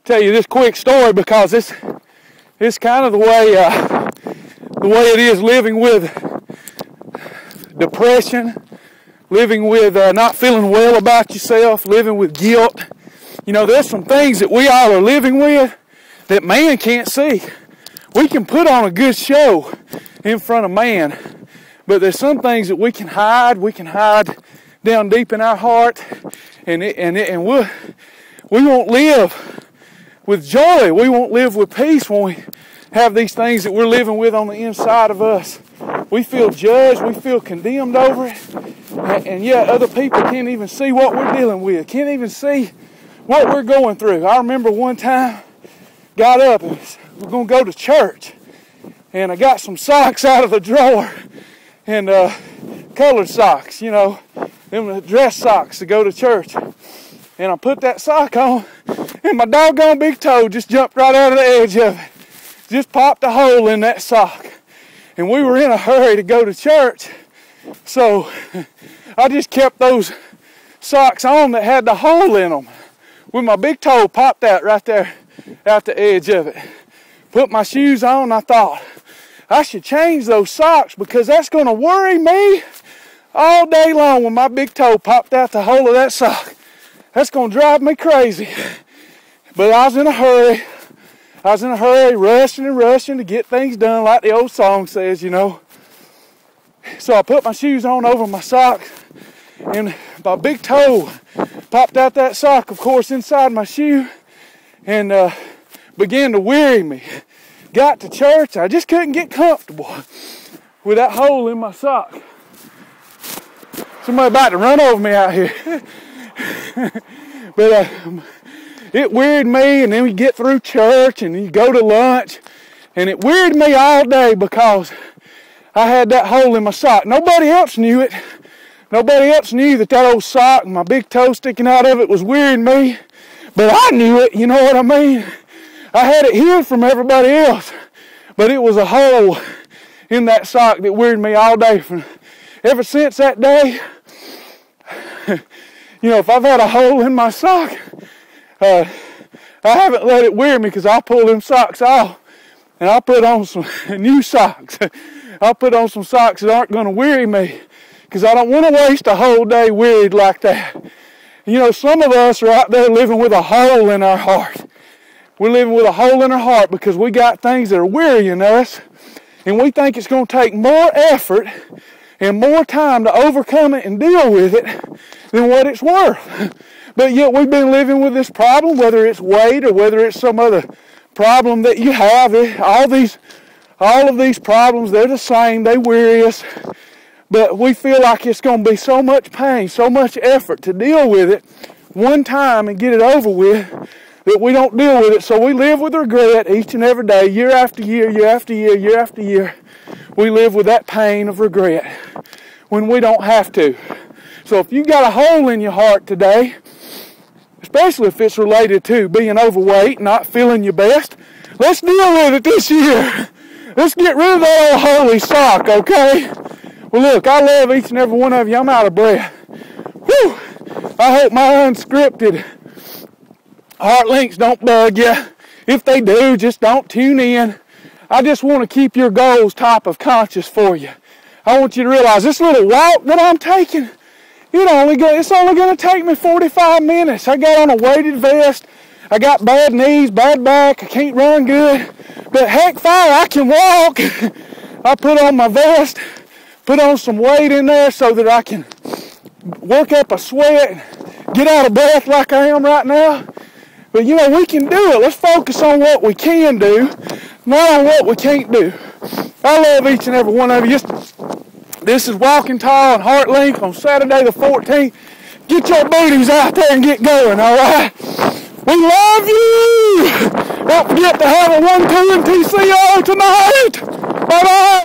tell you this quick story because it's kind of the way it is living with depression, living with not feeling well about yourself, living with guilt. You know, there's some things that we all are living with that man can't see. We can put on a good show in front of man, but there's some things that we can hide. We can hide down deep in our heart, and we won't live with joy. We won't live with peace when we have these things that we're living with on the inside of us. We feel judged. We feel condemned over it, and yet other people can't even see what we're dealing with. Can't even see what we're going through. I remember one time, got up and we're going to go to church, and I got some socks out of the drawer, and colored socks, you know, them dress socks to go to church. And I put that sock on, and my doggone big toe just jumped right out of the edge of it. Just popped a hole in that sock. And we were in a hurry to go to church, so I just kept those socks on that had the hole in them. With my big toe popped out right there at the edge of it. Put my shoes on, I thought, I should change those socks because that's going to worry me all day long when my big toe popped out the hole of that sock. That's going to drive me crazy. But I was in a hurry. Rushing and rushing to get things done like the old song says, you know. So I put my shoes on over my socks, and my big toe popped out that sock, of course, inside my shoe, and began to weary me. Got to church, I just couldn't get comfortable with that hole in my sock. Somebody about to run over me out here. But it wearied me, and then we get through church, and you go to lunch, and it wearied me all day because I had that hole in my sock. Nobody else knew it. Nobody else knew that old sock and my big toe sticking out of it was wearying me, but I knew it, you know what I mean? I had it hid from everybody else, but it was a hole in that sock that wearied me all day. Ever since that day, you know, if I've had a hole in my sock, I haven't let it wear me because I'll pull them socks off and I'll put on some new socks. I'll put on some socks that aren't going to weary me because I don't want to waste a whole day wearied like that. You know, some of us are out there living with a hole in our heart. We're living with a hole in our heart because we got things that are wearying us, and we think it's going to take more effort and more time to overcome it and deal with it than what it's worth. But yet we've been living with this problem, whether it's weight or whether it's some other problem that you have. All of these problems, they're the same. They weary us. But we feel like it's going to be so much pain, so much effort to deal with it one time and get it over with that we don't deal with it. So we live with regret each and every day, year after year, year after year, year after year. We live with that pain of regret when we don't have to. So if you got a hole in your heart today, especially if it's related to being overweight, not feeling your best, let's deal with it this year. Let's get rid of that old holy sock, okay? Well, look, I love each and every one of you. I'm out of breath. Whew. I hope my unscripted heart links don't bug you. If they do, just don't tune in. I just want to keep your goals top of conscious for you. I want you to realize this little walk that I'm taking, it's only going to take me 45 minutes. I got on a weighted vest. I got bad knees, bad back. I can't run good. But heck fire, I can walk. I put on my vest, put on some weight in there so that I can work up a sweat, get out of breath like I am right now. But we can do it. Let's focus on what we can do, not on what we can't do. I love each and every one of you. This is Walking Tall and HeartLink on Saturday the 14th. Get your booties out there and get going, all right? We love you! Don't forget to have a 1, 2, and TCO tonight! Bye-bye!